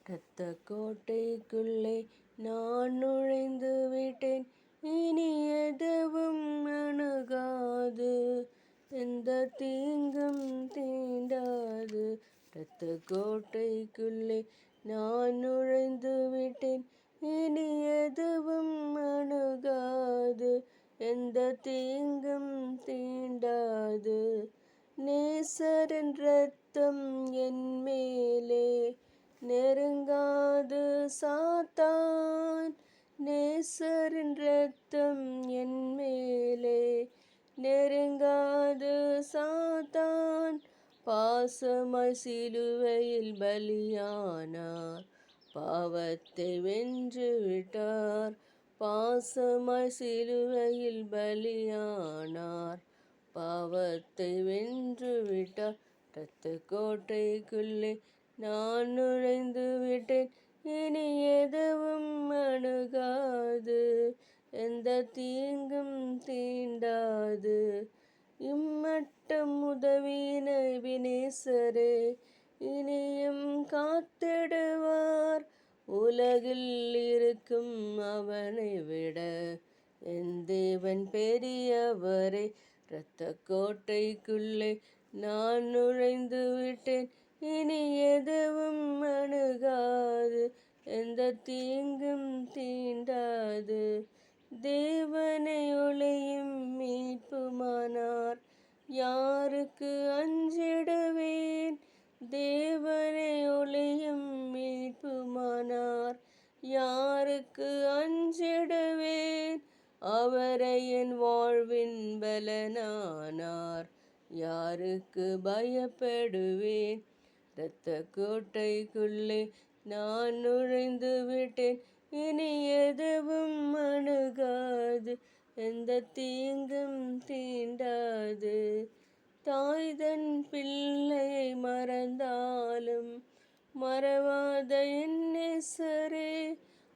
இரத்த கோட்டைக்குள்ளே நான் நுழைந்து விட்டேன். இனி எதுவும் அணுகாது, எந்த தீங்கும் தீண்டாது. இரத்த கோட்டைக்குள்ளே நான் நுழைந்து விட்டேன். இனி எதுவும் அணுகாது, எந்த தீங்கும் தீண்டாது. நேசரின் இரத்தம் என் மேலே நெருங்காது சாத்தான். நேசரின் இரத்தம் என் மேலே நெருங்காது சாத்தான். பாசமாய் சிலுவையில் பலியானார், பாவத்தை வென்று விட்டார். பாசமாய் சிலுவையில் பலியானார், பாவத்தை வென்று விட்டார். இரத்த கோட்டைக்குள்ளே நான் நுழைந்து விட்டேன். இனி எதுவும் அணுகாது, எந்த தீங்கும் தீண்டாது. இம்மட்டம் உதவின எபினேசரே இனியும் காத்திடுவார். உலகில் இருக்கும் அவனை விட என் தேவன் பெரியவரே. இரத்த கோட்டைக்குள்ளே நான் நுழைந்து விட்டேன். இனி எதுவும் அணுகாது, எந்த தீங்கும் தீண்டாது. தேவனை ஒளியும் மீட்புமானார், யாருக்கு அஞ்சிடுவேன். தேவனை ஒளியும் மீட்புமானார், யாருக்கு அஞ்சிடுவேன். அவரை என் வாழ்வின் பலனானார், யாருக்கு பயப்படுவேன். இரத்த கோட்டைக்குள்ளே நான் நுழைந்து விட்டேன். இனி எதுவும் அணுகாது, எந்த தீங்கும் தீண்டாது. தாய் தன் பிள்ளையை மறந்தாலும் மறவாத என் நேசரே,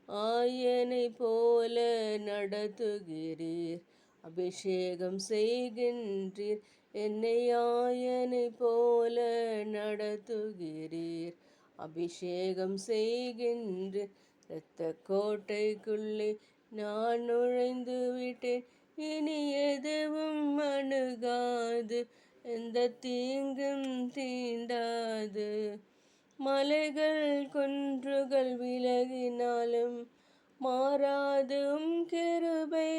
ஆயனை போல நடத்துகிறீர், அபிஷேகம் செய்கின்றீர். என்னை ஆயனை போல நடத்துகிறீர், அபிஷேகம் செய்கின்றீர். இரத்த கோட்டைக்குள்ளே நான் நுழைந்து விட்டேன். இனி எதுவும் அணுகாது, எந்த தீங்கும் தீண்டாது. மலைகள் குன்றுகள் விலகினாலும் மாறாது உம் கிருபை.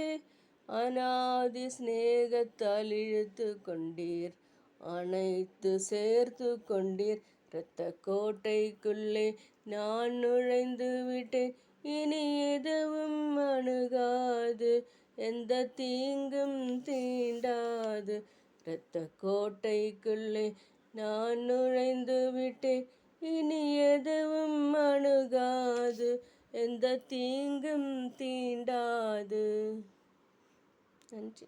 அநாதி சிநேகத்தால் இழுத்து கொண்டீர், அனைத்து சேர்த்து கொண்டீர். இரத்த கோட்டைக்குள்ளே நான் நுழைந்து விட்டேன். இனி எதுவும் அணுகாது, எந்த தீங்கும் தீண்டாது. இரத்த கோட்டைக்குள்ளே நான் நுழைந்து விட்டேன். இனி எதுவும் அணுகாது, எந்த தீங்கும் தீண்டாது. நன்றி.